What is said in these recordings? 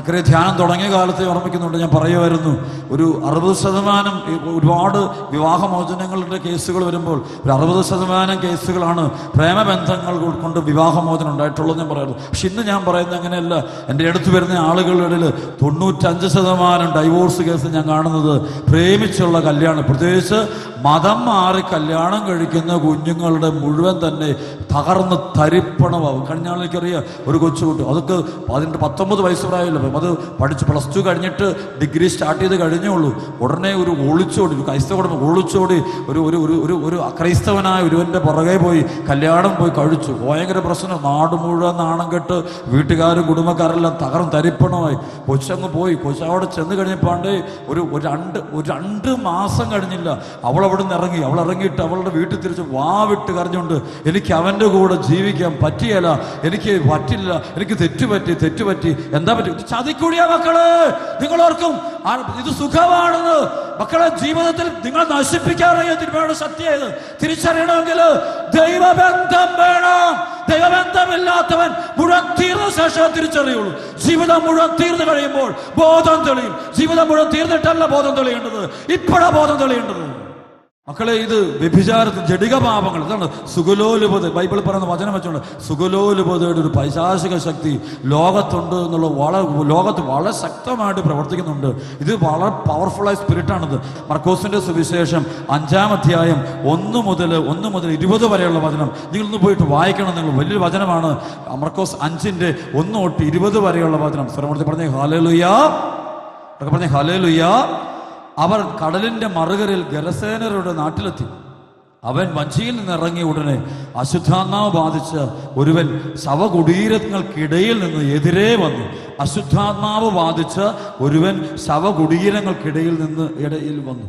അക്കരെ ധ്യാനം തുടങ്ങിയ കാലത്തെ ഓർമ്മിക്കുന്നുണ്ട്. ഞാൻ പറയുമായിരുന്നു, ഒരു 60% ഒരുപാട് വിവാഹമോചനങ്ങളുടെ കേസുകൾ വരുമ്പോൾ ഒരു 60% കേസുകളാണ് പ്രേമബന്ധങ്ങൾ കൊണ്ട് വിവാഹമോചനം ഉണ്ടായിട്ടുള്ളത് ഞാൻ പറയുന്നത്. പക്ഷെ ഇന്ന് ഞാൻ പറയുന്നത് അങ്ങനെയല്ല. എൻ്റെ അടുത്ത് വരുന്ന ആളുകളുടെ ഇടയിൽ 95% ഡൈവോഴ്സ് കേസ് ഞാൻ കാണുന്നത് പ്രേമിച്ചുള്ള കല്യാണം, പ്രത്യേകിച്ച് മതം മാറി കല്യാണം കഴിക്കുന്ന കുഞ്ഞുങ്ങളുടെ മുഴുവൻ തന്നെ തകർന്ന് തരിപ്പണമാവും. കഴിഞ്ഞ എനിക്കറിയാം ഒരു കൊച്ചുകുട്ടി, അതൊക്കെ 19 വയസ്സ് പ്രായമില്ല, അത് പഠിച്ച് +2 കഴിഞ്ഞിട്ട് ഡിഗ്രി സ്റ്റാർട്ട് ചെയ്ത് കഴിഞ്ഞുള്ളൂ. ഉടനെ ഒരു ഒളിച്ചോടി, ഒരു ക്രൈസ്തവ കുടുംബം ഒളിച്ചോടി ഒരു അക്രൈസ്തവനായ ഒരുവൻ്റെ പുറകെ പോയി കല്യാണം പോയി കഴിച്ചു. ഭയങ്കര പ്രശ്നം, നാട് മുഴുവൻ നാണം കെട്ട് വീട്ടുകാരും കുടുംബക്കാരെല്ലാം തകർന്ന് തരിപ്പണമായി. കൊച്ചങ്ങ് പോയി. കൊച്ചവിടെ ചെന്ന് കഴിഞ്ഞപ്പാണ്ടേ ഒരു 2 മാസം കഴിഞ്ഞില്ല അവൾ അവിടെ നിന്ന് ഇറങ്ങി. അവൾ ഇറങ്ങിയിട്ട് അവളുടെ വീട്ടിൽ തിരിച്ച് വാവിട്ട് കരഞ്ഞുകൊണ്ട്, എനിക്ക് അവൻ്റെ കൂടെ ജീവിക്കാൻ പറ്റിയല്ല, എനിക്ക് പറ്റില്ല, എനിക്ക് തെറ്റുപറ്റി. എന്താ പറ്റി? ചതിക്കുഴിയാ മക്കള്. നിങ്ങളോർക്കും ഇത് സുഖമാണെന്ന്. മക്കളെ, ജീവിതത്തിൽ നിങ്ങൾ നശിപ്പിക്കാറിയ തിരുമേനിയുടെ സത്യം തിരിച്ചറിയണമെങ്കിൽ ദൈവബന്ധം വേണം. ദൈവബന്ധമില്ലാത്തവൻ മുഴുവൻ തീർന്ന ശേഷം തിരിച്ചറിയുള്ളൂ. ജീവിതം മുഴുവൻ തീർന്നു കഴിയുമ്പോൾ ബോധം തെളിയും. ജീവിതം മുഴുവൻ തീർന്നിട്ടല്ല ബോധം തെളിയേണ്ടത്, ഇപ്പോഴാ ബോധം തെളിയേണ്ടത്. മക്കളെ, ഇത് വ്യഭിചാരത്തിൽ ജഡിക പാപങ്ങൾ, ഇതാണ് സുഖലോലുപത. ബൈബിൾ പറയുന്ന വചനം വെച്ചുകൊണ്ട് സുഖലോലുപതയുടെ ഒരു പൈശാചിക ശക്തി ലോകത്തുണ്ട് എന്നുള്ള ലോകത്ത് വളരെ ശക്തമായിട്ട് പ്രവർത്തിക്കുന്നുണ്ട്. ഇത് വളരെ പവർഫുള്ളായ സ്പിരിറ്റാണിത്. മർക്കോസിന്റെ സുവിശേഷം 5-ാം അധ്യായം 1 മുതൽ 20 വരെയുള്ള വചനം നിങ്ങളൊന്ന് പോയിട്ട് വായിക്കണം. നിങ്ങൾ വലിയൊരു വചനമാണ്. മർക്കോസ് 5-ന്റെ 1 തൊട്ട് 20 വരെയുള്ള വചനം. സ്വരമൂർത്തി പറഞ്ഞേ ഹല്ലേലൂയാ, പറഞ്ഞേ ഹല്ലേലൂയാ. അവർ കടലിന്റെ മറുകരയിൽ ഗരസേനരുടെ നാട്ടിലെത്തി. അവൻ വഞ്ചിയിൽ നിന്നിറങ്ങിയ ഉടനെ അശുദ്ധാത്മാവ് ബാധിച്ച ഒരുവൻ ശവകുടീരങ്ങൾക്കിടയിൽ നിന്ന് എതിരേ വന്നു. അശുദ്ധാത്മാവ് ബാധിച്ച ഒരുവൻ ശവകുടീരങ്ങൾക്കിടയിൽ നിന്ന് വന്നു.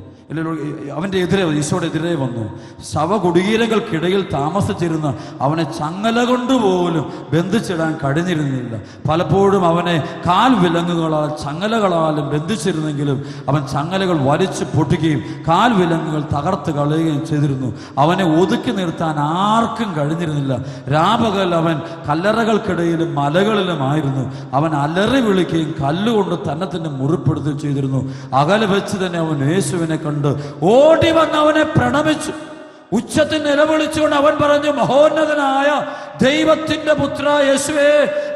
അവൻ്റെ എതിരെ, ഈശോയുടെ എതിരെ വന്നു. ശവകുടീരങ്ങൾക്കിടയിൽ താമസിച്ചിരുന്ന അവനെ ചങ്ങല കൊണ്ടുപോലും ബന്ധിച്ചിടാൻ കഴിഞ്ഞിരുന്നില്ല. പലപ്പോഴും അവനെ കാൽ വിലങ്ങുകളാൽ ചങ്ങലകളാലും ബന്ധിച്ചിരുന്നെങ്കിലും അവൻ ചങ്ങലകൾ വലിച്ചു പൊട്ടുകയും കാൽ വിലങ്ങുകൾ തകർത്ത് കളയുകയും ചെയ്തിരുന്നു. അവനെ ഒതുക്കി നിർത്താൻ ആർക്കും കഴിഞ്ഞിരുന്നില്ല. രാപകൽ അവൻ കല്ലറകൾക്കിടയിലും മലകളിലുമായിരുന്നു. അവൻ അലറി വിളിക്കുകയും കല്ലുകൊണ്ട് തന്നെ മുറിപ്പെടുത്തുകയും ചെയ്തിരുന്നു. അകലെ വെച്ച് തന്നെ അവൻ യേശുവിനെ കണ്ട് ഓടി വന്ന് അവനെ പ്രണമിച്ചു. ഉച്ചത്തിൽ നിലവിളിച്ചുകൊണ്ട് അവൻ പറഞ്ഞു, മഹോന്നതനായ ദൈവത്തിന്റെ പുത്ര യേശുവേ,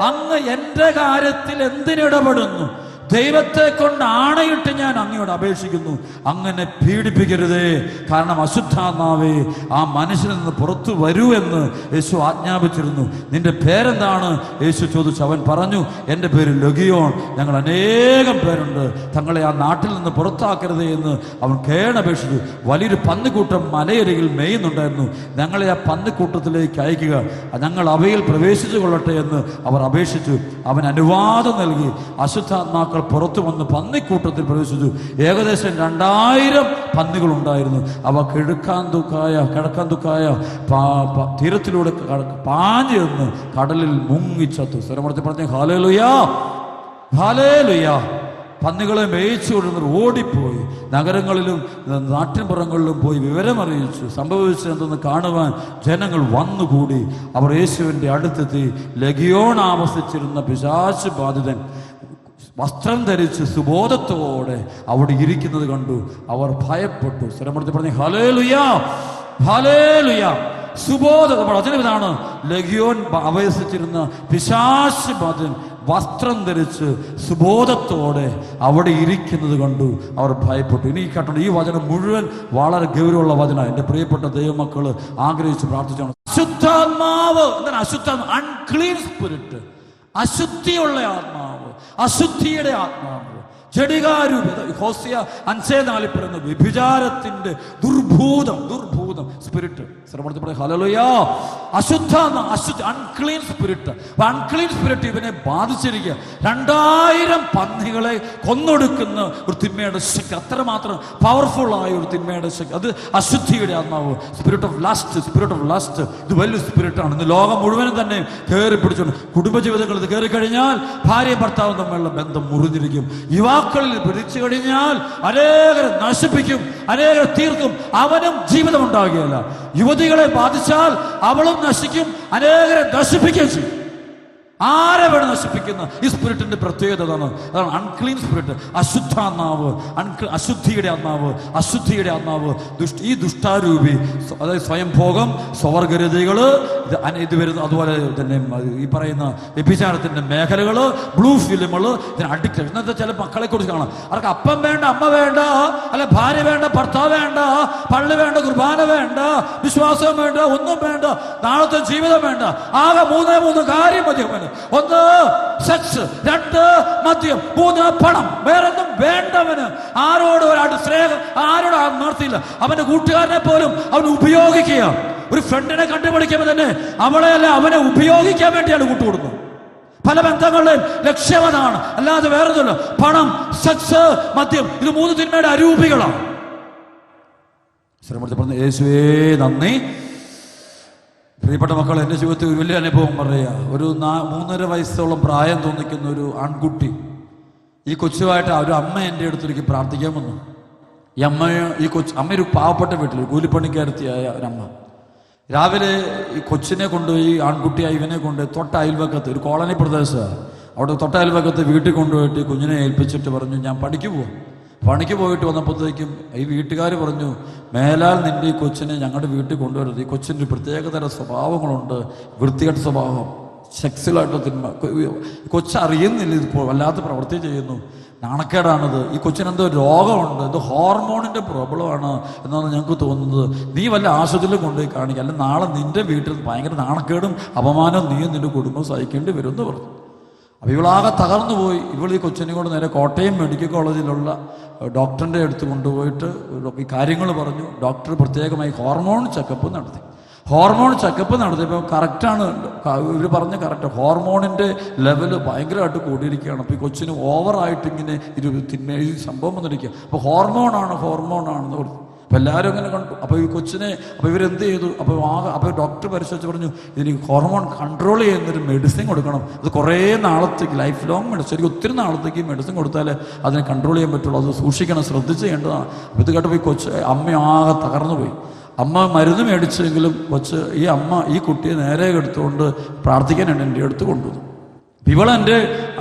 അങ്ങ് എന്റെ കാര്യത്തിൽ എന്തിനിടപെടുന്നു? ദൈവത്തെ കൊണ്ട് ആണയിട്ട് ഞാൻ അങ്ങയോട് അപേക്ഷിക്കുന്നു, അങ്ങനെ പീഡിപ്പിക്കരുതേ. കാരണം അശുദ്ധാത്മാവേ, ആ മനുഷ്യനിൽ നിന്ന് പുറത്തു വരൂ എന്ന് യേശു ആജ്ഞാപിച്ചിരുന്നു. നിന്റെ പേരെന്താണ്? യേശു ചോദിച്ചു. അവൻ പറഞ്ഞു, എൻ്റെ പേര് ലഗിയോൺ. ഞങ്ങൾ അനേകം പേരുണ്ട്, തങ്ങളെ ആ നാട്ടിൽ നിന്ന് പുറത്താക്കരുതേ എന്ന് അവൻ കേണപേക്ഷിച്ചു. വലിയൊരു പന്നിക്കൂട്ടം മലയരികിൽ മേയുന്നുണ്ടായിരുന്നു. ഞങ്ങളെ ആ പന്നിക്കൂട്ടത്തിലേക്ക് അയക്കുക, ഞങ്ങൾ അവയിൽ പ്രവേശിച്ചു കൊള്ളട്ടെ എന്ന് അവർ അപേക്ഷിച്ചു. അവൻ അനുവാദം നൽകി. അശുദ്ധാത്മാക്കൾ പുറത്തു വന്ന് പന്നിക്കൂട്ടത്തിൽ പ്രവേശിച്ചു. ഏകദേശം 2000 പന്നികൾ ഉണ്ടായിരുന്നു. അവ കിഴക്കാൻ ദുഃഖായ തീരത്തിലൂടെ പാഞ്ഞു നിന്ന് കടലിൽ മുങ്ങിച്ചത്തു. സ്വരമൂർത്തി പറഞ്ഞ ഹല്ലേലൂയാ, ഹല്ലേലൂയാ. പന്നികളെ മേയിച്ചു കൊണ്ടുവന്നവർ ഓടിപ്പോയി. നഗരങ്ങളിലും നാട്ടിൻപുറങ്ങളിലും പോയി വിവരമറിയിച്ചു. സംഭവിച്ചതെന്ന് കാണുവാൻ ജനങ്ങൾ വന്നുകൂടി. അവർ യേശുവിൻ്റെ അടുത്തെത്തി. ലഗിയോൺ ആവസിച്ചിരുന്ന പിശാച് ബാധിതൻ വസ്ത്രം ധരിച്ച് സുബോധത്തോടെ അവിടെ ഇരിക്കുന്നത് കണ്ടു. അവർ ഭയപ്പെട്ടു. സ്വരമൂർത്തി പറഞ്ഞു ഹല്ലേലൂയാ, ഹല്ലേലൂയാ. സുബോധം വചനമിതാണ്, ലഗിയോൻ അവസിച്ചിരുന്ന പിശാച് ബാധിതൻ വസ്ത്രം ധരിച്ച് സുബോധത്തോടെ അവിടെ ഇരിക്കുന്നത് കണ്ടു. അവർ ഭയപ്പെട്ടു. ഇനി കേട്ടോ, ഈ വചനം മുഴുവൻ വളരെ ഗൗരവമുള്ള വചനം. എൻ്റെ പ്രിയപ്പെട്ട ദൈവമക്കള് ആഗ്രഹിച്ച് പ്രാർത്ഥിച്ചാണ്. അശുദ്ധാത്മാവ് എന്താണ്? അശുദ്ധാത്മാവ്, അൺക്ലീൻ സ്പിരിറ്റ്, അശുദ്ധിയുള്ള ആത്മാവ്, അശുദ്ധിയുടെ ആത്മാവ്, ജഡികാരൂപത. ഹോസിയ 5:4 പറയുന്ന വ്യഭിചാരത്തിന്റെ ദുർഭൂതം spirit. Hallelujah. Unclean spirit. Unclean spirit ഇവനെ ബാധിച്ചിരിക്കുക. 2000 പന്നികളെ കൊന്നൊടുക്കുന്ന ഒരു തിന്മയുടെ ശക്തി, അത്രമാത്രം പവർഫുൾ ആയ ഒരു തിന്മയുടെ ശക്തി. അത് അശുദ്ധിയുടെ ആത്മാവ്, സ്പിരിറ്റ് ഓഫ് ലസ്റ്റ്. ഇത് വലിയ സ്പിരിറ്റാണ്. ഇന്ന് ലോകം മുഴുവനും തന്നെ കയറി പിടിച്ചുകൊണ്ട് കുടുംബജീവിതങ്ങൾ ഇത് കയറി കഴിഞ്ഞാൽ ഭാര്യയും ഭർത്താവും തമ്മിലുള്ള ബന്ധം മുറിഞ്ഞിരിക്കും. യുവാക്കളിൽ പിടിച്ചു കഴിഞ്ഞാൽ അനേകരെ നശിപ്പിക്കും, അനേകരെ തീർക്കും. അവനും ജീവിതം ഉണ്ടാകുകയില്ല. യുവതികളെ ബാധിച്ചാൽ അവളും നശിക്കും, അനേകരെ നശിപ്പിക്കുകയും ചെയ്യും. ആരെ വേണം നശിപ്പിക്കുന്ന ഈ സ്പിരിറ്റിന്റെ പ്രത്യേകത അതാണ്. അതാണ് അൺക്ലീൻ സ്പിരിറ്റ്, അശുദ്ധാത്മാവ്, അശുദ്ധിയുടെ ആത്മാവ്, അശുദ്ധിയുടെ ആത്മാവ്, ഈ ദുഷ്ടാരൂപി, അതായത് സ്വയം ഭോഗം, സ്വവർഗരതികള്, ഇത് വരുന്ന, അതുപോലെ തന്നെ ഈ പറയുന്ന വ്യഭിചാരത്തിന്റെ മേഖലകള്, ബ്ലൂ ഫിലിമുകള്, ഇതിന് അഡിക്റ്റ്. ഇന്നത്തെ ചില മക്കളെ കുറിച്ച് കാണാം, അവർക്ക് അപ്പം വേണ്ട, അമ്മ വേണ്ട, അല്ല ഭാര്യ വേണ്ട, ഭർത്താവ് വേണ്ട, പള്ളി വേണ്ട, കുർബാന വേണ്ട, വിശ്വാസം വേണ്ട, ഒന്നും വേണ്ട, നാളത്തെ ജീവിതം വേണ്ട, ആകെ മൂന്ന് കാര്യം മതി അവന്. ഒന്ന് സെക്സ്, രണ്ട് മദ്യം, മൂന്ന് പണം, വേറൊന്നും വേണ്ടവന്. ആരോട് ഒരാളുടെ സ്നേഹം ആരോട് നിർത്തിയില്ല. അവന്റെ കൂട്ടുകാരനെ പോലും അവൻ ഉപയോഗിക്കുക. ഒരു ഫ്രണ്ടിനെ കണ്ടുപിടിക്കുമ്പോൾ തന്നെ അവളെ അല്ല അവനെ ഉപയോഗിക്കാൻ വേണ്ടിയാണ് കൂട്ടുകൊടുക്കുന്നത്. പല ബന്ധങ്ങളുടെയും ലക്ഷ്യം അതാണ്, അല്ലാതെ വേറൊന്നുമില്ല. പണം, സെക്സ്, മദ്യം, ഇത് 3 തിന്മയുടെ അരൂപികളാണ്. യേശുവേ നന്ദി. പ്രിയപ്പെട്ട മക്കൾ, എൻ്റെ ജീവിതത്തിൽ ഒരു വലിയ അനുഭവം പറയുക. ഒരു 3.5 വയസ്സോളം പ്രായം തോന്നിക്കുന്ന ഒരു ആൺകുട്ടി, ഈ കൊച്ചുമായിട്ട് ഒരു അമ്മ എൻ്റെ അടുത്തേക്ക് പ്രാർത്ഥിക്കാൻ വന്നു. ഈ അമ്മ ഒരു പാവപ്പെട്ട വീട്ടിൽ കൂലിപ്പണിക്കാരത്തിയായ ഒരമ്മ. രാവിലെ ഈ കൊച്ചിനെ കൊണ്ടുപോയി, ആൺകുട്ടിയായി ഇവനെ കൊണ്ട് തൊട്ട അയൽവക്കത്ത്, ഒരു കോളനി പ്രദേശമാണ്, അവിടെ തൊട്ട അയൽവക്കത്ത് വീട്ടിൽ കൊണ്ടുപോയിട്ട് കുഞ്ഞിനെ ഏൽപ്പിച്ചിട്ട് പറഞ്ഞു, ഞാൻ പണിക്ക് പോകും. പണിക്ക് പോയിട്ട് വന്നപ്പോഴത്തേക്കും ഈ വീട്ടുകാർ പറഞ്ഞു, മേലാൽ നിന്റെ ഈ കൊച്ചിനെ ഞങ്ങളുടെ വീട്ടിൽ കൊണ്ടുവരുന്നത്. ഈ കൊച്ചിൻ്റെ ഒരു പ്രത്യേകതര സ്വഭാവങ്ങളുണ്ട്, വൃത്തികെട്ട സ്വഭാവം, സെക്സിലായിട്ട് തിന്മ. കൊച്ചറിയുന്നില്ല ഇത് വല്ലാത്ത പ്രവൃത്തി ചെയ്യുന്നു, നാണക്കേടാണിത്. ഈ കൊച്ചിനെന്തോ രോഗമുണ്ട്, എന്തോ ഹോർമോണിൻ്റെ പ്രോബ്ലമാണ് എന്നാണ് ഞങ്ങൾക്ക് തോന്നുന്നത്. നീ വല്ല ആശുപത്രിയിൽ കൊണ്ടുപോയി കാണിക്കുക, അല്ലെങ്കിൽ നാളെ നിന്റെ വീട്ടിൽ ഭയങ്കര നാണക്കേടും അപമാനവും നീയും നിന്റെ കുടുംബം സഹിക്കേണ്ടി വരും എന്ന് പറഞ്ഞു. അപ്പോൾ ഇവളാകെ തകർന്നു പോയി. ഇവൾ ഈ കൊച്ചിനെ കൊണ്ട് നേരെ കോട്ടയം മെഡിക്കൽ കോളേജിലുള്ള ഡോക്ടറിൻ്റെ അടുത്ത് കൊണ്ടുപോയിട്ട് ഈ കാര്യങ്ങൾ പറഞ്ഞു. ഡോക്ടർ പ്രത്യേകമായി ഹോർമോൺ ചെക്കപ്പ് നടത്തി. ഹോർമോൺ ചെക്കപ്പ് നടത്തിയപ്പോൾ കറക്റ്റാണ്, ഇവർ പറഞ്ഞ് കറക്റ്റ്, ഹോർമോണിൻ്റെ ലെവല് ഭയങ്കരമായിട്ട് കൂടിയിരിക്കുകയാണ്. അപ്പോൾ ഈ കൊച്ചിന് ഓവറായിട്ട് ഇങ്ങനെ ഈ സംഭവം വന്നിരിക്കുക. അപ്പോൾ ഹോർമോണാണെന്ന് പറഞ്ഞു. അപ്പോൾ എല്ലാവരും അങ്ങനെ കണ്ടു. അപ്പോൾ ഈ കൊച്ചിനെ, അപ്പോൾ ഇവരെന്ത് ചെയ്തു, അപ്പോൾ ഡോക്ടർ പരിശോധിച്ച് പറഞ്ഞു, ഇതിന് ഹോർമോൺ കൺട്രോൾ ചെയ്യുന്നൊരു മെഡിസിൻ കൊടുക്കണം. അത് കുറേ നാളത്തേക്ക്, ലൈഫ് ലോങ് മെഡിസിൻ, ശരിക്കും ഒത്തിരി നാളത്തേക്ക് മെഡിസിൻ കൊടുത്താലേ അതിനെ കൺട്രോൾ ചെയ്യാൻ പറ്റുള്ളൂ. അത് സൂക്ഷിക്കണം, ശ്രദ്ധിച്ച് ചെയ്യേണ്ടതാണ്. അപ്പോൾ ഇത് കേട്ടപ്പോൾ ഈ അമ്മയാകെ തകർന്നു പോയി. അമ്മ മരുന്ന് മേടിച്ചെങ്കിലും ഈ കുട്ടിയെ നേരെ എടുത്തുകൊണ്ട് പ്രാർത്ഥിക്കാനാണ് എൻ്റെ അടുത്ത് കൊണ്ടുവന്നു.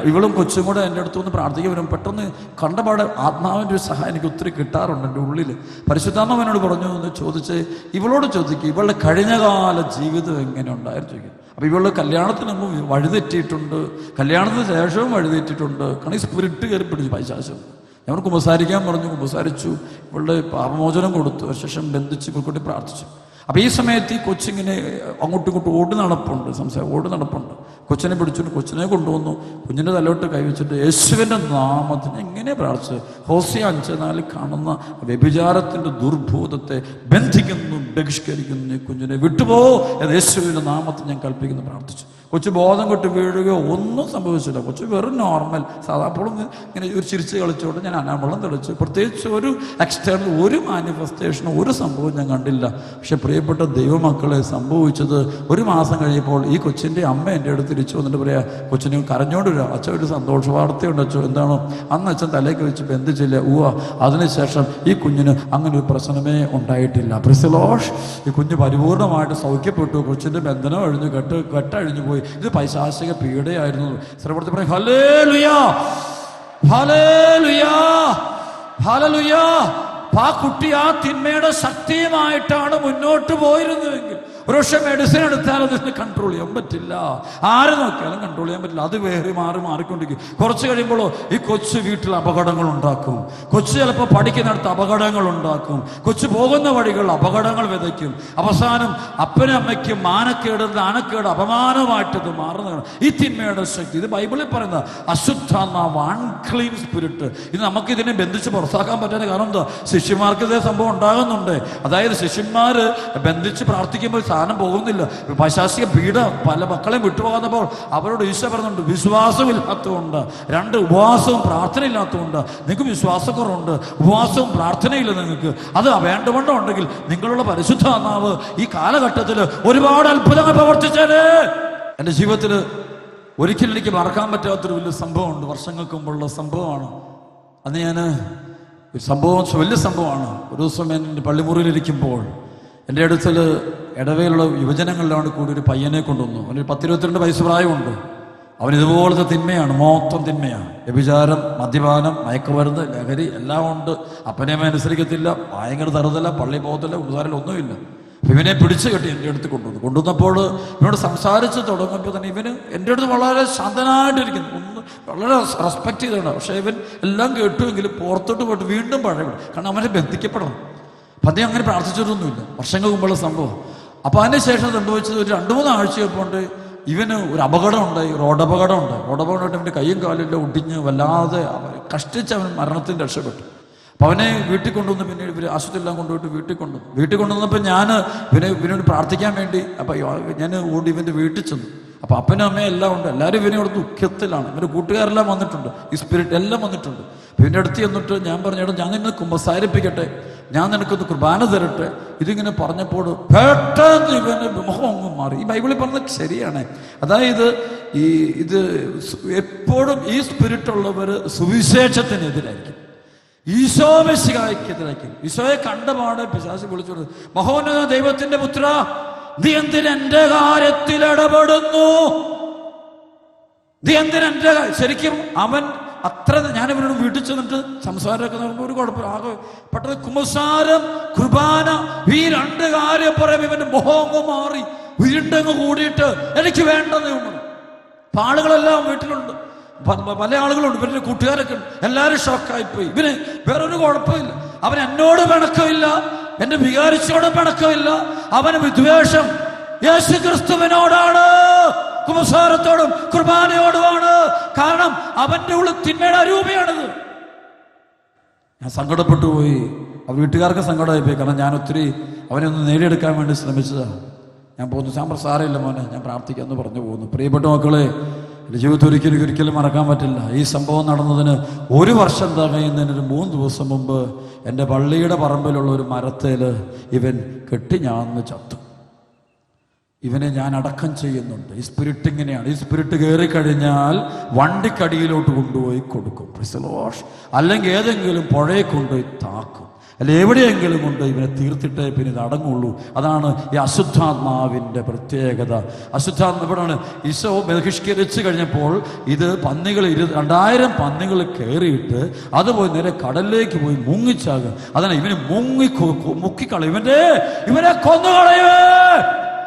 ഇവളും കൊച്ചും കൂടെ എൻ്റെ അടുത്ത് വന്ന് പ്രാർത്ഥിക്കാൻ വരും. പെട്ടെന്ന് കണ്ടപാട് ആത്മാവിൻ്റെ ഒരു സഹായം എനിക്ക് ഒത്തിരി കിട്ടാറുണ്ട് എൻ്റെ ഉള്ളിൽ. പരിശുദ്ധാത്മാവ് എന്നോട് പറഞ്ഞു എന്ന് ചോദിച്ച് ഇവളോട് ചോദിക്കും, ഇവളുടെ കഴിഞ്ഞകാല ജീവിതം എങ്ങനെ ഉണ്ടായിരുന്നു ചോദിക്കും. അപ്പോൾ ഇവളുടെ കല്യാണത്തിന് മുമ്പ് വഴിതെറ്റിയിട്ടുണ്ട്, കല്യാണത്തിന് ശേഷവും വഴിതെറ്റിയിട്ടുണ്ട്. കാരണം ഈ സ്പിരിറ്റ് കയറി പിടിച്ചു പൈശാചം. ഞാൻ കുമ്പസാരിക്കാൻ പറഞ്ഞു, കുമ്പസാരിച്ചു, ഇവളുടെ പാപമോചനം കൊടുത്തു, ശേഷം ബന്ധിച്ച് ഇവൾക്കൂട്ടി പ്രാർത്ഥിച്ചു. അപ്പോൾ ഈ സമയത്ത് ഈ കൊച്ചിങ്ങനെ അങ്ങോട്ടും ഇങ്ങോട്ടും ഓടി നടപ്പുണ്ട്. കൊച്ചിനെ പിടിച്ചിട്ട് കൊച്ചിനെ കൊണ്ടുവന്നു. കുഞ്ഞിൻ്റെ തലോട്ട് കൈവച്ചിട്ട് യേശുവിൻ്റെ നാമത്തിന് എങ്ങനെ പ്രാർത്ഥിച്ചു. ഹോസിയ 5:4 കാണുന്ന വ്യഭിചാരത്തിൻ്റെ ദുർഭൂതത്തെ ബന്ധിക്കുന്നു, ബഹിഷ്കരിക്കുന്നു, ഈ കുഞ്ഞിനെ വിട്ടുപോ എന്ന് യേശുവിൻ്റെ നാമത്തിൽ ഞാൻ കൽപ്പിക്കുന്നു പ്രാർത്ഥിച്ചു. കൊച്ചു ബോധം കെട്ട് വീഴുകയോ ഒന്നും സംഭവിച്ചില്ല. കൊച്ചു വെറും നോർമൽ സാധാ. അപ്പോഴും ഇങ്ങനെ ഒരു ചിരിച്ച് കളിച്ചോണ്ട് ഞാൻ അനാവെള്ളം തെളിച്ചു. പ്രത്യേകിച്ച് ഒരു എക്സ്റ്റേണൽ ഒരു മാനിഫെസ്റ്റേഷനോ ഒരു സംഭവം ഞാൻ കണ്ടില്ല. പക്ഷെ പ്രിയപ്പെട്ട ദൈവമക്കളെ, സംഭവിച്ചത് 1 മാസം കഴിഞ്ഞപ്പോൾ ഈ കൊച്ചിൻ്റെ അമ്മ എൻ്റെ അടുത്ത് തിരിച്ചു വന്നിട്ട് പറയാ, കൊച്ചിനെ കരഞ്ഞോണ്ട് വരിക, അച്ഛൻ ഒരു സന്തോഷ വാർത്തയുണ്ട് അച്ഛൻ. എന്താണോ? അന്ന് അച്ഛൻ തലേക്ക് വെച്ച് ബന്ധിച്ചില്ല. അതിനുശേഷം ഈ കുഞ്ഞിന് അങ്ങനെ ഒരു പ്രശ്നമേ ഉണ്ടായിട്ടില്ല. പ്രിസലോഷ്, ഈ കുഞ്ഞ് പരിപൂർണമായിട്ട് സൗഖ്യപ്പെട്ടു. കൊച്ചിൻ്റെ ബന്ധനം അഴിഞ്ഞു, കെട്ടഴിഞ്ഞു പോയി. ഇത് പൈശാചിക പീഡയായിരുന്നു. ശ്രവണത്തിൽ പറയും ഹല്ലേലൂയാ, ഹല്ലേലൂയാ, ഹല്ലേലൂയാ. ആ കുട്ടി ആ തിന്മയുടെ ശക്തിയുമായിട്ടാണ് മുന്നോട്ട് പോയിരുന്നുവെങ്കിൽ ഒരുപക്ഷെ മെഡിസിൻ എടുത്താൽ അതിന് കൺട്രോൾ ചെയ്യാൻ പറ്റില്ല. ആര് നോക്കിയാലും കൺട്രോൾ ചെയ്യാൻ പറ്റില്ല. അത് മാറിക്കൊണ്ടിരിക്കും. കുറച്ച് കഴിയുമ്പോഴോ ഈ കൊച്ചു വീട്ടിൽ അപകടങ്ങൾ ഉണ്ടാക്കും. കൊച്ചു ചിലപ്പോൾ പഠിക്കുന്നിടത്ത് അപകടങ്ങൾ ഉണ്ടാക്കും. കൊച്ചു പോകുന്ന വഴികൾ അപകടങ്ങൾ വിതയ്ക്കും. അവസാനം അപ്പനും അമ്മയ്ക്കും മാനക്കേട്, നാണക്കേട്, അപമാനമായിട്ടത് മാറുന്നതാണ് ഈ തിന്മയുടെ ശക്തി. ഇത് ബൈബിളിൽ പറയുന്ന അശുദ്ധാത്മാവ്, അൺക്ലീൻ സ്പിരിറ്റ്. ഇത് നമുക്കിതിനെ ബന്ധിച്ച് പുറത്താക്കാൻ പറ്റുന്ന കാരണം എന്താ? ശിഷ്യന്മാർക്ക് ഇതേ സംഭവം ഉണ്ടാകുന്നുണ്ട്. അതായത് ശിഷ്യന്മാർ ബന്ധിച്ച് പ്രാർത്ഥിക്കുമ്പോൾ സാധനം പോകുന്നില്ല. പൈശാചിക പീഡ പല മക്കളെയും വിട്ടുപോകുന്നപ്പോൾ അവരോട് ഈശോ പറയുന്നുണ്ട്, വിശ്വാസമില്ലാത്തതുകൊണ്ട്, 2 ഉപവാസവും പ്രാർത്ഥനയില്ലാത്തതുകൊണ്ട് നിങ്ങൾക്ക് വിശ്വാസക്കുറവുണ്ട്. ഉപവാസവും പ്രാർത്ഥനയില്ല നിങ്ങൾക്ക്. അത് വേണ്ടുണ്ടെങ്കിൽ നിങ്ങളുള്ള പരിശുദ്ധാത്മാവ് ഈ കാലഘട്ടത്തിൽ ഒരുപാട് അത്ഭുതങ്ങൾ പ്രവർത്തിച്ചേനെ. എൻ്റെ ജീവിതത്തിൽ ഒരിക്കലും എനിക്ക് മറക്കാൻ പറ്റാത്തൊരു വലിയ സംഭവമുണ്ട്. വർഷങ്ങൾക്ക് മുമ്പുള്ള സംഭവമാണ്. അന്ന് ഞാൻ വലിയ സംഭവമാണ്. ഒരു ദിവസം എൻ്റെ പള്ളിമുറിയിലിരിക്കുമ്പോൾ എൻ്റെ അടുത്തിൽ ഇടവയിലുള്ള യുവജനങ്ങളിലാണ് കൂടി ഒരു പയ്യനെ കൊണ്ടുവന്നു. അവന് 10-22 വയസ്സ് പ്രായമുണ്ട്. അവൻ ഇതുപോലത്തെ തിന്മയാണ്, മൊത്തം തിന്മയാണ്. വ്യഭിചാരം, മദ്യപാനം, മയക്കുമരുന്ന്, ലഹരി എല്ലാം ഉണ്ട്. അപ്പനെയും അനുസരിക്കത്തില്ല, ഭയങ്കര തറുതല, പള്ളി പോകത്തില്ല, ഉപസാരം ഒന്നുമില്ല. ഇവനെ പിടിച്ചു കെട്ടി എൻ്റെ അടുത്ത് കൊണ്ടുവന്നപ്പോൾ ഇവനോട് സംസാരിച്ച് തുടങ്ങുമ്പോൾ തന്നെ ഇവന് എൻ്റെ അടുത്ത് വളരെ ശാന്തനായിട്ടിരിക്കുന്നു, ഒന്ന് വളരെ റെസ്പെക്ട് ചെയ്തതാണ്. പക്ഷേ ഇവൻ എല്ലാം കേട്ടുവെങ്കിലും പുറത്തോട്ട് പോയിട്ട് വീണ്ടും പഴയപ്പെടും. കാരണം അവനെ ബന്ധിക്കപ്പെടണം. അപ്പം അദ്ദേഹം അങ്ങനെ പ്രാർത്ഥിച്ചിട്ടൊന്നുമില്ല, വർഷങ്ങൾക്ക് മുമ്പുള്ള സംഭവം. അപ്പോൾ അതിന് ശേഷം സംഭവിച്ചത് ഒരു 2-3 ആഴ്ചയപ്പോണ്ട് ഇവന് ഒരു അപകടം ഉണ്ടായി, റോഡപകടം ഉണ്ടായിട്ട് അവൻ്റെ കൈയും കാലിലും ഒടിഞ്ഞ് വല്ലാതെ കഷ്ടിച്ച് അവൻ മരണത്തിന് രക്ഷപ്പെട്ടു. അപ്പം അവനെ വീട്ടിൽ കൊണ്ടുവന്ന് പിന്നെ ഇവർ ആശുപത്രിയെല്ലാം കൊണ്ടുപോയിട്ട് വീട്ടിൽ കൊണ്ടുവന്നപ്പോൾ ഞാൻ ഇവനോട് പ്രാർത്ഥിക്കാൻ വേണ്ടി അപ്പം ഞാൻ ഓടി ഇവൻ്റെ വീട്ടിൽ ചെന്നു. അപ്പം അപ്പനും അമ്മയും എല്ലാം ഉണ്ട്, എല്ലാവരും ഇവനോട് ദുഃഖത്തിലാണ്. ഇവൻ്റെ കൂട്ടുകാരെല്ലാം വന്നിട്ടുണ്ട്, ഈ സ്പിരിറ്റ് എല്ലാം വന്നിട്ടുണ്ട്. ഇവൻ്റെ അടുത്ത് ചെന്നിട്ട് ഞാൻ പറഞ്ഞേട്ടാ, ഞാൻ നിന്നെ കുമ്പസാരിപ്പിക്കട്ടെ, ഞാൻ നിനക്കൊന്ന് കുർബാന തരട്ടെ. ഇതിങ്ങനെ പറഞ്ഞപ്പോൾ പെട്ടെന്ന് ഇവന് മുഖം അങ്ങ് മാറി. ഈ ബൈബിളിൽ പറഞ്ഞത് ശരിയാണ്. അതായത് ഇത് എപ്പോഴും ഈ സ്പിരിറ്റ് ഉള്ളവർ സുവിശേഷത്തിനെതിരായിരിക്കും, ഈശോ മെശിഹായ്ക്കെതിരായിരിക്കും. ഈശോയെ കണ്ടപാടെ പിശാച് വിളിച്ചോട്, മഹോന്നത ദൈവത്തിന്റെ പുത്ര, നീ എന്തിന് എന്റെ കാര്യത്തിൽ ഇടപെടുന്നു? നീ എന്തിന് എന്റെ ശരിക്കും അവൻ അത്ര ഞാൻ ഇവനോട് വീട്ടിൽ ചെന്നിട്ട് സംസാരമൊക്കെ നടക്കുമ്പോൾ ഒരു കുഴപ്പമില്ല. ആകെ പെട്ടെന്ന് കുമ്പസാരം, കുർബാന, ഈ 2 കാര്യം പറയുമ്പോൾ ഇവന്റെ മുഖം മാറി വീണ്ടങ്ങ് കൂടിയിട്ട് എനിക്ക് വേണ്ടെന്ന് പറഞ്ഞു. അപ്പൊ ആളുകളെല്ലാം വീട്ടിലുണ്ട്, പല ആളുകളുണ്ട്, ഇവരുടെ കൂട്ടുകാരൊക്കെ ഉണ്ട്. എല്ലാവരും ഷോക്കായിപ്പോയി. ഇവന് വേറൊരു കുഴപ്പമില്ല, അവൻ എന്നോട് പിണക്കമില്ല, എന്റെ വികാരിച്ചോട് പിണക്കമില്ല, അവന് വിദ്വേഷം യേശു ക്രിസ്തുവിനോടാണ്, കുമ്പസാരത്തോടും കുർബാനയോടുമാണ്. കാരണം അവന്റെ ഉള്ളിൽ തിന്മയുടെ അരൂപയാണിത്. ഞാൻ സങ്കടപ്പെട്ടു പോയി, ആ വീട്ടുകാർക്ക് സങ്കടമായി പോയി. കാരണം ഞാൻ ഒത്തിരി അവനെ ഒന്ന് നേടിയെടുക്കാൻ വേണ്ടി ശ്രമിച്ചതാണ്. ഞാൻ പോകുന്നു, സാമ്പർ സാരമില്ല മോനെ, ഞാൻ പ്രാർത്ഥിക്കാമെന്ന് പറഞ്ഞു പോകുന്നു. പ്രിയപ്പെട്ട മക്കളെ, എൻ്റെ ജീവിതത്തിൽ ഒരിക്കലും മറക്കാൻ പറ്റില്ല. ഈ സംഭവം നടന്നതിന് 1 വർഷം തികയുന്നതിന് 3 ദിവസം മുമ്പ് എൻ്റെ പള്ളിയുടെ പറമ്പിലുള്ള ഒരു മരത്തേൽ ഇവൻ കെട്ടി ഞാന്ന് ചത്തു. ഇവനെ ഞാൻ അടക്കം ചെയ്യുന്നുണ്ട്. ഈ സ്പിരിറ്റ് ഇങ്ങനെയാണ്. ഈ സ്പിരിറ്റ് കയറി കഴിഞ്ഞാൽ വണ്ടിക്കടിയിലോട്ട് കൊണ്ടുപോയി കൊടുക്കും, അല്ലെങ്കിൽ ഏതെങ്കിലും പുഴയെ കൊണ്ടുപോയി താക്കും, അല്ല എവിടെയെങ്കിലും കൊണ്ട് ഇവനെ തീർത്തിട്ടേ പിന്നെ ഇത് അടങ്ങുള്ളൂ. അതാണ് ഈ അശുദ്ധാത്മാവിൻ്റെ പ്രത്യേകത. ഇവിടെയാണ് ഈശോ ബഹിഷ്കരിച്ച് കഴിഞ്ഞപ്പോൾ ഇത് പന്നികൾ 2000 പന്നികൾ കയറിയിട്ട് അത് പോയി നേരെ കടലിലേക്ക് പോയി മുങ്ങിച്ചാകുക. അതാണ് ഇവന് മുക്കിക്കളയും, ഇവനെ കൊന്നുകളയേ.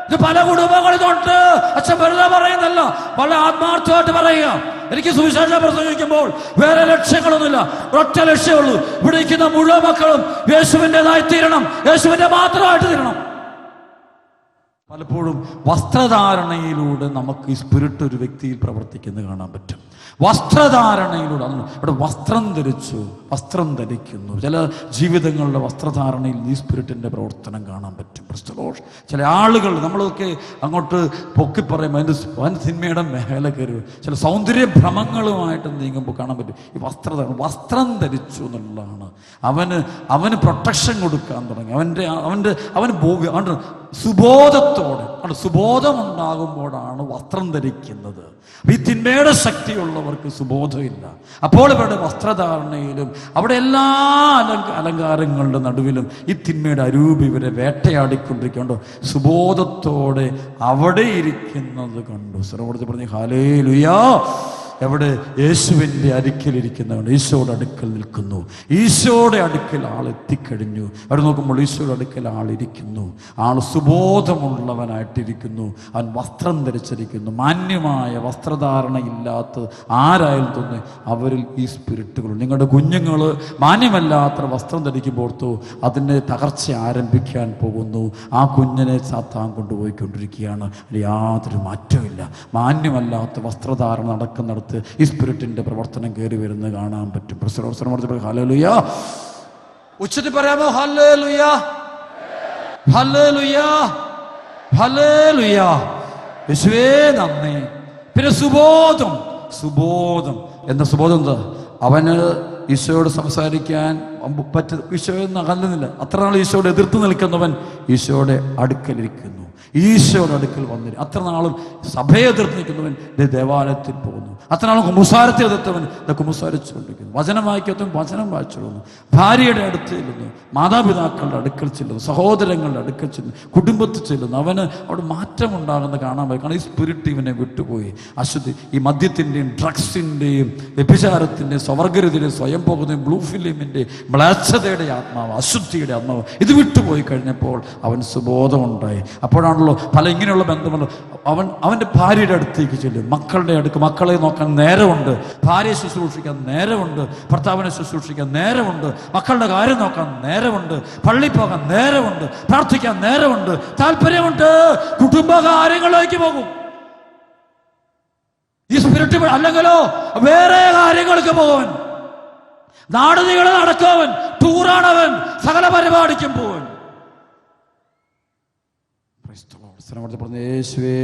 ഇത് പല കുടുംബങ്ങളിലുണ്ട്. അച്ഛൻ വെറുതെ പറയുന്നല്ല, വളരെ ആത്മാർത്ഥമായിട്ട് പറയുക. എനിക്ക് സുവിശേഷം പ്രസംഗിക്കുമ്പോൾ വേറെ ലക്ഷ്യങ്ങളൊന്നുമില്ല, ഒറ്റ ലക്ഷ്യമുള്ളൂ. ഇവിടെ ഇരിക്കുന്ന മുഴുവൻ മക്കളും യേശുവിൻ്റെതായി തീരണം, യേശുവിൻ്റെ മാത്രമായിട്ട് തീരണം. പലപ്പോഴും വസ്ത്രധാരണയിലൂടെ നമുക്ക് ഈ സ്പിരിറ്റ് ഒരു വ്യക്തിയിൽ പ്രവർത്തിക്കുന്നത് കാണാൻ പറ്റും. വസ്ത്രധാരണയിലൂടെ, ഇവിടെ വസ്ത്രം ധരിക്കുന്നു. ചില ജീവിതങ്ങളുടെ വസ്ത്രധാരണയിൽ ഈ സ്പിരിറ്റിൻ്റെ പ്രവർത്തനം കാണാൻ പറ്റും. ചില ആളുകൾ നമ്മളൊക്കെ അങ്ങോട്ട് പൊക്കി പറയുമ്പോൾ അതിൻ്റെ സിനിമയുടെ മേലെ കയറി ചില സൗന്ദര്യ ഭ്രമങ്ങളുമായിട്ട് നീങ്ങുമ്പോൾ കാണാൻ പറ്റും. ഈ വസ്ത്രം ധരിച്ചു എന്നുള്ളതാണ്. അവന് പ്രൊട്ടക്ഷൻ കൊടുക്കാൻ തുടങ്ങി. അവന് സുബോധമുണ്ടാകുമ്പോഴാണ് വസ്ത്രം ധരിക്കുന്നത്. ഈ തിന്മയുടെ ശക്തിയുള്ളവർക്ക് സുബോധമില്ല. അപ്പോൾ ഇവരുടെ വസ്ത്രധാരണയിലും അവിടെ എല്ലാ അലങ്കാരങ്ങളുടെ നടുവിലും ഈ തിന്മയുടെ അരൂപി ഇവരെ വേട്ടയാടിക്കൊണ്ടിരിക്കുന്നുണ്ടോ. സുബോധത്തോടെ അവിടെ ഇരിക്കുന്നത് കണ്ടു. സർവ്വോടത്ത് പറഞ്ഞു ഹല്ലേലൂയാ. എവിടെ? യേശുവിൻ്റെ അടുക്കലിരിക്കുന്നവൻ ഈശോയുടെ അടുക്കൽ നിൽക്കുന്നു. ഈശോയുടെ അടുക്കൽ ആൾ എത്തിക്കഴിഞ്ഞു. അവിടെ നോക്കുമ്പോൾ ഈശോയുടെ അടുക്കൽ ആളിരിക്കുന്നു. ആൾ സുബോധമുള്ളവനായിട്ടിരിക്കുന്നു. അവൻ വസ്ത്രം ധരിച്ചിരിക്കുന്നു. മാന്യമായ വസ്ത്രധാരണ ഇല്ലാത്ത ആരായാലും തോന്നി അവരിൽ ഈ സ്പിരിറ്റുകൾ. നിങ്ങളുടെ കുഞ്ഞുങ്ങൾ മാന്യമല്ലാത്ത വസ്ത്രം ധരിക്കുമ്പോഴത്തോ അതിൻ്റെ തകർച്ച ആരംഭിക്കാൻ പോകുന്നു. ആ കുഞ്ഞിനെ സാത്താൻ കൊണ്ടുപോയിക്കൊണ്ടിരിക്കുകയാണ്. യാതൊരു മാറ്റമില്ല. മാന്യമല്ലാത്ത വസ്ത്രധാരണ നടക്കുന്നിടത്ത് ഈ സ്പിരിറ്റിന്റെ പ്രവർത്തനം കയറി വരുന്നത് കാണാൻ പറ്റും. ഹല്ലേലൂയാ. ഉച്ചത്തിൽ പറയാമോ? ഹല്ലേലൂയാ, ഹല്ലേലൂയാ, ഹല്ലേലൂയാ. യേശുവേ നന്ദി. പിന്നെ സുബോധം എന്താ സുബോധം? എന്താ? അവന് ഈശോയോട് സംസാരിക്കാൻ ഈശോയൊന്നും അകലുന്നില്ല. അത്ര നാൾ ഈശോയോട് എതിർത്ത് നിൽക്കുന്നവൻ ഈശോയുടെ അടുക്കലിരിക്കുന്നു. ഈശോയുടെ അടുക്കൽ വന്നിരും. അത്ര നാളും സഭയെ എതിർത്ത് നിൽക്കുന്നവൻ ദേവാലയത്തിൽ പോകുന്നു. അത്ര നാളും കുമ്പസാരത്തെ എതിർത്തവൻ കുമ്പസാരിച്ചുകൊണ്ടിരിക്കുന്നു. വചനം വായിക്കാത്തവൻ വചനം വായിച്ചുകൊള്ളുന്നു. ഭാര്യയുടെ അടുത്ത് ചെല്ലുന്നു, മാതാപിതാക്കളുടെ അടുക്കൽ ചെല്ലുന്നു, സഹോദരങ്ങളുടെ അടുക്കൽ ചെല്ലുന്നു, കുടുംബത്തിൽ ചെല്ലുന്നു. അവന് അവിടെ മാറ്റം ഉണ്ടാകുന്ന കാണാൻ പറ്റും. കാരണം ഈ സ്പിരിറ്റ് ഇവനെ വിട്ടുപോയി. അശുദ്ധി, ഈ മദ്യത്തിൻ്റെയും ഡ്രഗ്സിൻ്റെയും വ്യഭിചാരത്തിൻ്റെയും സ്വവർഗരതിൻ്റെയും സ്വയം പോകുന്നതും ബ്ലൂ ഫിലിമിൻ്റെയും മ്ലേച്ഛതയുടെ ആത്മാവ്, അശുദ്ധിയുടെ ആത്മാവ് ഇത് വിട്ടുപോയി കഴിഞ്ഞപ്പോൾ അവൻ സുബോധമുണ്ടായി. അപ്പോഴാണല്ലോ പല ഇങ്ങനെയുള്ള ബന്ധമുണ്ട്. അവൻ്റെ ഭാര്യയുടെ അടുത്തേക്ക് ചെല്ലും, മക്കളുടെ അടുക്ക്, മക്കളെ നോക്കാൻ നേരമുണ്ട്, ഭാര്യയെ ശുശ്രൂഷിക്കാൻ നേരമുണ്ട്, ഭർത്താവിനെ ശുശ്രൂഷിക്കാൻ നേരമുണ്ട്, മക്കളുടെ കാര്യം നോക്കാൻ നേരമുണ്ട്, പള്ളി പോകാൻ നേരമുണ്ട്, പ്രാർത്ഥിക്കാൻ നേരമുണ്ട്, താല്പര്യമുണ്ട്, കുടുംബകാര്യങ്ങളിലേക്ക് പോകും. ഈ സ്പിരിറ്റ് അല്ലെങ്കിലോ വേറെ കാര്യങ്ങൾക്ക് പോകുവൻ, നാടുനീളെ നടക്കവൻ, ടൂറാണവൻ, സകല പരിപാടിക്കും പോവൻ. പറഞ്ഞ യേശുവേ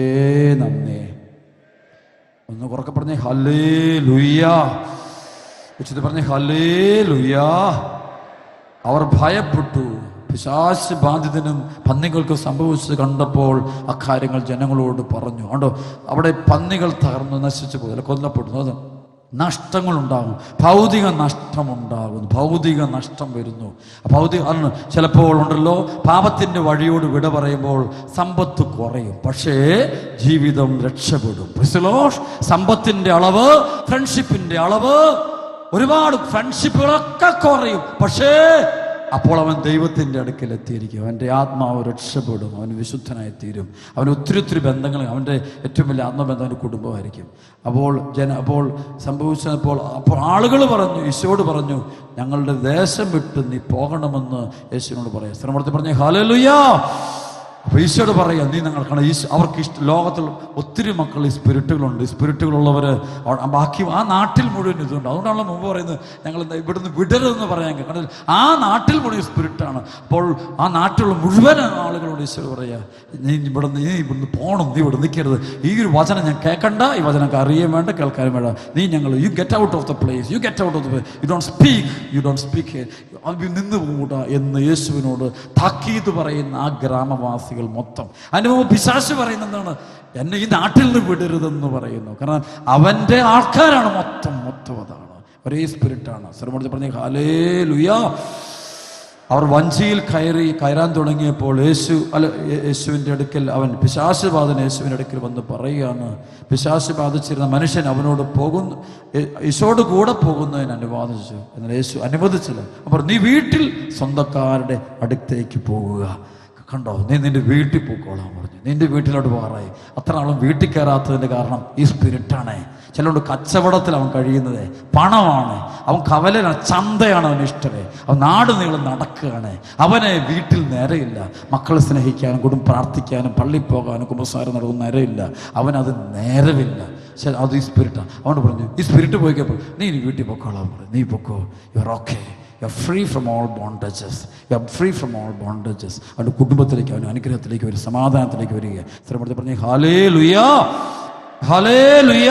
നന്ദി. ഒന്ന് കുറക്കെ പറഞ്ഞേ ഹല്ലേലൂയ. ഉച്ചത്തിൽ പറഞ്ഞേ ഹല്ലേലൂയ. അവർ ഭയപ്പെട്ടു. പിശാച് ബാധിതനും പന്നികൾക്ക് സംഭവിച്ചത് കണ്ടപ്പോൾ അക്കാര്യങ്ങൾ ജനങ്ങളോട് പറഞ്ഞു. അതുകൊണ്ട് അവിടെ പന്നികൾ തകർന്നു നശിച്ചു പോയി, കൊല്ലപ്പെടുന്നു. അത് നഷ്ടങ്ങളുണ്ടാകും, ഭൗതിക നഷ്ടമുണ്ടാകുന്നു, ഭൗതിക നഷ്ടം വരുന്നു. അന്ന് ചിലപ്പോൾ ഉണ്ടല്ലോ, പാപത്തിൻ്റെ വഴിയോട് വിട പറയുമ്പോൾ സമ്പത്ത് കുറയും, പക്ഷേ ജീവിതം രക്ഷപ്പെടും. സമ്പത്തിൻ്റെ അളവ്, ഫ്രണ്ട്ഷിപ്പിൻ്റെ അളവ്, ഒരുപാട് ഫ്രണ്ട്ഷിപ്പുകളൊക്കെ കുറയും, പക്ഷേ അപ്പോൾ അവൻ ദൈവത്തിൻ്റെ അടുക്കൽ എത്തിയിരിക്കും. അവൻ്റെ ആത്മാവ് രക്ഷപ്പെടും, അവൻ വിശുദ്ധനായി തീരും. അവന് ഒത്തിരി ബന്ധങ്ങൾ, അവൻ്റെ ഏറ്റവും വലിയ ആത്മബന്ധം അവൻ്റെ കുടുംബമായിരിക്കും. അപ്പോൾ സംഭവിച്ചപ്പോൾ ആളുകൾ പറഞ്ഞു, ഈശോയോട് പറഞ്ഞു, ഞങ്ങളുടെ ദേശം വിട്ട് നീ പോകണമെന്ന് യേശുവിനോട് പറയാം. ശ്രമത്തിൽ പറഞ്ഞു ഹല്ലേലൂയ. അപ്പോൾ ഈശോയോട് പറയാം, നീ ഞങ്ങൾക്കാണ് അവർക്ക് ലോകത്തിൽ ഒത്തിരി മക്കൾ ഈ സ്പിരിറ്റുകളുണ്ട്. ഈ സ്പിരിറ്റുകളുള്ളവർ ബാക്കി ആ നാട്ടിൽ മുഴുവൻ ഇതുണ്ട്. അതുകൊണ്ടാണല്ലോ മുമ്പ് പറയുന്നത് ഞങ്ങൾ ഇവിടുന്ന് വിടരുതെന്ന് പറയാൻ. കാരണം ആ നാട്ടിൽ മുഴുവൻ സ്പിരിറ്റാണ്. അപ്പോൾ ആ നാട്ടിലുള്ള മുഴുവൻ ആളുകളോട് ഈശോ പറയുക, നീ ഇവിടുന്ന് പോകണം, നീ ഇവിടെ നിൽക്കരുത്. ഈ ഒരു വചനം ഞാൻ കേൾക്കണ്ട, ഈ വചനം അറിയാൻ വേണ്ട, കേൾക്കാനും വേണ്ട. You get out of the place, you get out of the place, you don't speak നിന്ന് പോകൂടാ എന്ന് യേശുവിനോട് താക്കീത് പറയുന്ന ആ ഗ്രാമവാസി മൊത്തം. അതിന് മുമ്പ് പിശാച് പറയുന്നത് എന്താണ്? എന്നെ ഈ നാട്ടിൽ നിന്ന് വിടരുതെന്ന് പറയുന്നു. കാരണം അവന്റെ ആൾക്കാരാണ് മൊത്തം അതാണ്, ഒരേ സ്പിരിറ്റാണ്. ശ്രമത്തിൽ പറഞ്ഞ ഹല്ലേലൂയ. അവർ വഞ്ചിയിൽ കയറാൻ തുടങ്ങിയപ്പോൾ യേശുവിൻ്റെ അടുക്കൽ അവൻ പിശാച് ബാധന യേശുവിൻ്റെ അടുക്കൽ വന്ന് പറയുകയാണ്. പിശാച് ബാധിച്ചിരുന്ന മനുഷ്യൻ അവനോട് പോകുന്നു, യേശുവോട് കൂടെ പോകുന്നതിന് അനുവാദിച്ചു. എന്നാൽ യേശു അനുവദിച്ചില്ല. അപ്പോൾ നീ വീട്ടിൽ സ്വന്തക്കാരുടെ അടുത്തേക്ക് പോകുക. കണ്ടോ, നീ നിന്റെ വീട്ടിൽ പോയിക്കോളാൻ പറഞ്ഞു. നിന്റെ വീട്ടിലോട്ട് പോകാറായി. അത്ര നാളും വീട്ടിൽ കയറാത്തതിൻ്റെ കാരണം ഈ സ്പിരിറ്റാണ്. ചിലതുകൊണ്ട് കച്ചവടത്തിൽ അവൻ കഴിയുന്നത്, പണമാണ്, അവൻ കവലനാണ്, ചന്തയാണ് അവന് ഇഷ്ടമേ. അവൻ നാട് നീളം നടക്കുകയാണ്. അവനെ വീട്ടിൽ നേരെയില്ല, മക്കളെ സ്നേഹിക്കാനും കുടുംബം പ്രാർത്ഥിക്കാനും പള്ളി പോകാനും കുമ്പസാരം നടക്കുന്ന നേരമില്ല. അവനത് നേരമില്ല. അത് ഈ സ്പിരിറ്റാണ്. അവനോട് പറഞ്ഞു, ഈ സ്പിരിറ്റ് പോയിക്കപ്പോൾ നീ വീട്ടിൽ പൊക്കോളാൻ പറഞ്ഞു. നീ പൊക്കോ, you are okay, you are free from all bondages, you are free from all bondages. അവൻ്റെ കുടുംബത്തിലേക്ക്, അവൻ്റെ അനുഗ്രഹത്തിലേക്ക് വരിക, സമാധാനത്തിലേക്ക് വരിക. സ്ഥലപ്പെടുത്തി പറഞ്ഞു ഹല്ലേലൂയ, ഹല്ലേലൂയ.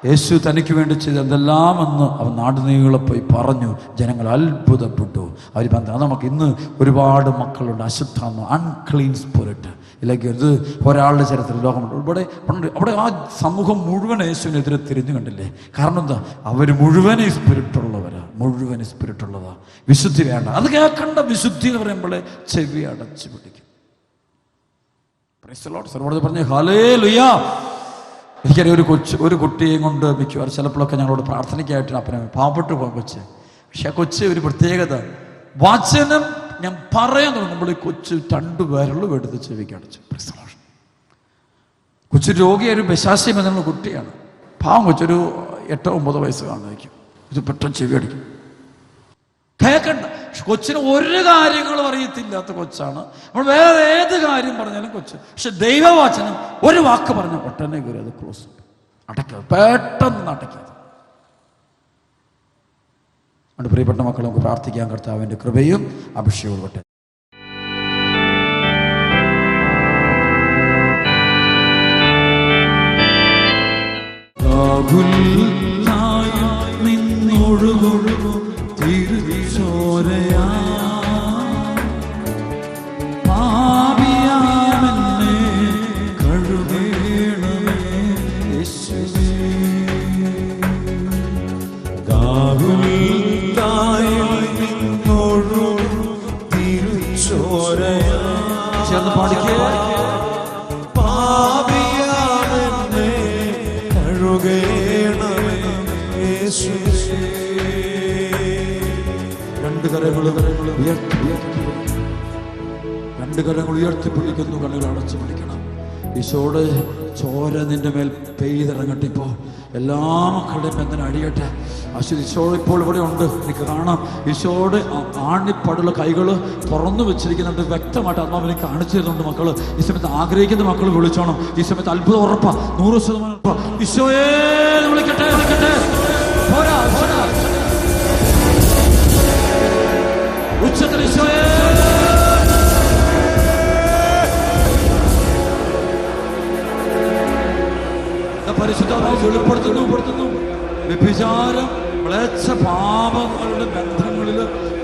യേശു തനിക്ക് വേണ്ടി ചെയ്ത് എന്തെല്ലാമെന്ന് അവൻ നാടുനീളെ പോയി പറഞ്ഞു. ജനങ്ങൾ അത്ഭുതപ്പെട്ടു. അവർ പറഞ്ഞു, അത് നമുക്ക് ഇന്ന് ഒരുപാട് മക്കളുണ്ട് അശുദ്ധാത്മ, അൺക്ലീൻ സ്പിരിറ്റ്. ഇല്ലെങ്കിൽ ഇത് ഒരാളുടെ ചരിത്രത്തിൽ ലോകമുണ്ട്. അവിടെ ആ സമൂഹം മുഴുവൻ യേശുവിനെതിരെ തിരിഞ്ഞു കണ്ടില്ലേ? കാരണം എന്താ? അവർ മുഴുവൻ സ്പിരിറ്റുള്ളവരാ, മുഴുവൻ സ്പിരിറ്റുള്ളതാ. വിശുദ്ധി വേണ്ട, അത് കേൾക്കണ്ട. വിശുദ്ധി എന്ന് പറയുമ്പോൾ ചെവി അടച്ചു പിടിക്കും. പറഞ്ഞു ഹല്ലേലൂയ. എനിക്കറിയാം, ഒരു കുട്ടിയെയും കൊണ്ട് മിക്കവാറും ചിലപ്പോഴൊക്കെ ഞങ്ങളോട് പ്രാർത്ഥനയ്ക്കായിട്ട് അപ്പനെ പാവപ്പെട്ടു പോകാൻ കൊച്ച്. പക്ഷെ ആ കൊച്ച് ഒരു പ്രത്യേകത, വചനം ഞാൻ പറയാൻ തുടങ്ങുമ്പോൾ ഈ കൊച്ച് 2 വിരലും എടുത്ത് ചെവിക്ക് അടച്ചു. കൊച്ചു രോഗിയായ ഒരു ബശാസ്യം എന്നുള്ള കുട്ടിയാണ്. പാവം കൊച്ചൊരു 8-9 വയസ്സ് കാണുമായിരിക്കും. ഇത് പെട്ടെന്ന് ചെവി അടിക്കും. കേൾക്കണ്ട. കൊച്ചിന് ഒരു കാര്യങ്ങളും അറിയത്തില്ലാത്ത കൊച്ചാണ്. നമ്മൾ വേറെ ഏത് കാര്യം പറഞ്ഞാലും കൊച്ച്. പക്ഷെ ദൈവവചനം ഒരു വാക്ക് പറഞ്ഞ പെട്ടെന്ന് കയറി അത് ക്ലോസ് അടയ്ക്കാതെ, പെട്ടെന്ന് അടയ്ക്കാതെ. അതുകൊണ്ട് പ്രിയപ്പെട്ട മക്കളെ, നമുക്ക് പ്രാർത്ഥിക്കാൻ. കർത്താവിൻ്റെ കൃപയും അഭിഷേകവും വട്ടെ. പാപിയാമൻ രണ്ട് കരങ്ങൾ ഉയർത്തിപ്പിടിക്കുന്നു, കണ്ണുകൾ അടച്ചു പിടിക്കണം. ഈശോയുടെ ചോര നിന്റെ മേൽ പെയ്തിറങ്ങട്ടിപ്പോ. എല്ലാ മക്കളുടെയും ബന്ധനം അടിയട്ടെ. ഈശോ ഇപ്പോൾ ഇവിടെ ഉണ്ട്, എനിക്ക് കാണാം. ഈശോയുടെ ആണിപ്പടുള്ള കൈകൾ തുറന്നു വെച്ചിരിക്കുന്നുണ്ട്, വ്യക്തമായിട്ട് ആത്മാവിനെ കാണിച്ചു തരുന്നുണ്ട്. മക്കള് ഈ സമയത്ത് ആഗ്രഹിക്കുന്ന മക്കൾ വിളിച്ചോണം. ഈ സമയത്ത് അത്ഭുതം ഉറപ്പാ, 100% ഉറപ്പാ. ഈശോയെ വിളിക്കട്ടെ, വിളിക്കട്ടെ. പോരാ, പോരാ. ഉച്ചത്തിൽ ഈശോയെ. പരിശുദ്ധാത്മാവ് വെളിപ്പെടുത്തുന്നു. വ്യഭിചാരം, മ്ലേച്ഛ പാപങ്ങളുടെ ബന്ധങ്ങളിൽ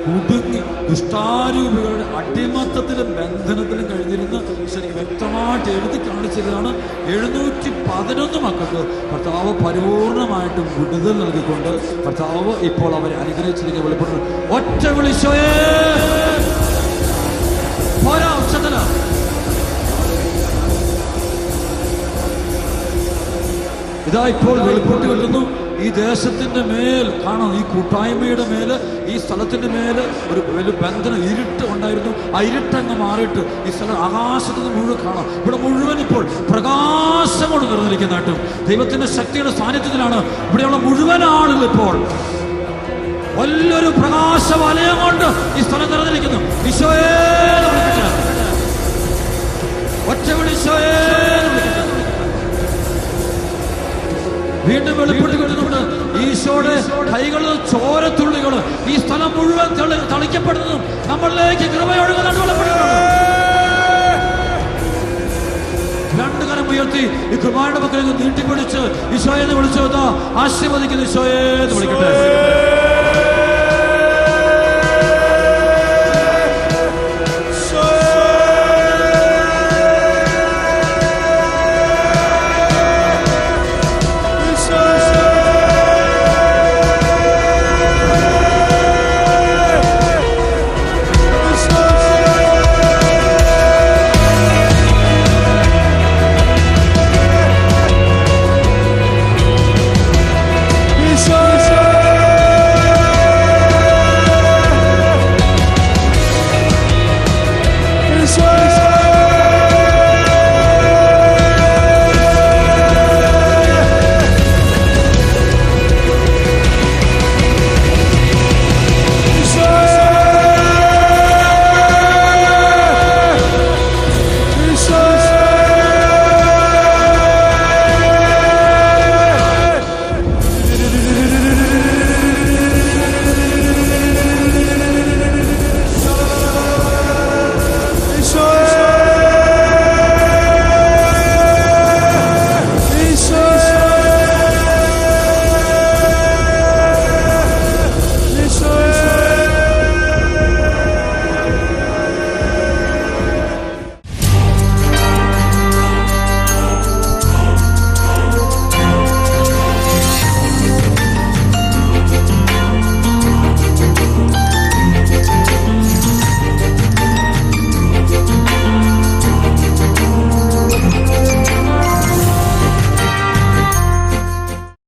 കുടുങ്ങി ദുഷ്ടാരൂപികളുടെ അടിമത്തത്തിലും ബന്ധനത്തിലും കഴിഞ്ഞിരുന്ന ശരിക്കും വ്യക്തമായിട്ട് എഴുതി കാണിച്ചതാണ്. 711 മക്കൾക്ക് കർത്താവ് പരിപൂർണമായിട്ടും വിടുതൽ നൽകിക്കൊണ്ട് കർത്താവ് ഇപ്പോൾ അവരെ അനുഗ്രഹിച്ചിരിക്കുന്ന വെളിപ്പെടുന്നു. ഒറ്റ വിളിശോയേ. പോരാ, ഉച്ചതല. ഇതാ ഇപ്പോൾ വെളിപ്പെട്ട് കിട്ടുന്നു. ഈ ദേശത്തിന്റെ മേൽ കാണാം, ഈ കൂട്ടായ്മയുടെ മേല്, ഈ സ്ഥലത്തിന്റെ മേല് ഒരു വലിയ ബന്ധനം, ഇരുട്ട് ഉണ്ടായിരുന്നു. ആ ഇരുട്ടങ്ങ് മാറിയിട്ട് ഈ സ്ഥലം ആകാശത്ത് നിന്ന് മുഴുവൻ കാണാം. ഇവിടെ മുഴുവൻ ഇപ്പോൾ പ്രകാശം കൊണ്ട് നിറഞ്ഞിരിക്കുന്നതായിട്ടും ദൈവത്തിന്റെ ശക്തിയുടെ സാന്നിധ്യത്തിലാണ് ഇവിടെയുള്ള മുഴുവൻ ആളുകൾ ഇപ്പോൾ വലിയൊരു പ്രകാശ വലയം കൊണ്ട് ഈ സ്ഥലം നിറഞ്ഞിരിക്കുന്നു. ഈശോയേ വിളിക്കട്ടെ, ഒറ്റ വിളിശോയേ. വീണ്ടും വെളിപ്പെട്ട് കിട്ടുന്നുണ്ട്. ഈശോയുടെ കൈകള്, ചോരത്തുള്ളികള് ഈ സ്ഥലം മുഴുവൻ തളിക്കപ്പെടുന്നതും നമ്മളിലേക്ക് കൃപയൊഴുകുന്നുണ്ട്. രണ്ട് കരം ഉയർത്തി ഈ കൃപയുടെ മക്കളിൽ നീട്ടിപ്പിടിച്ച് ഈശോയെ വിളിച്ചു ആശീർവദിക്കുന്നു. ഈശോയെ വിളിക്കട്ടെ.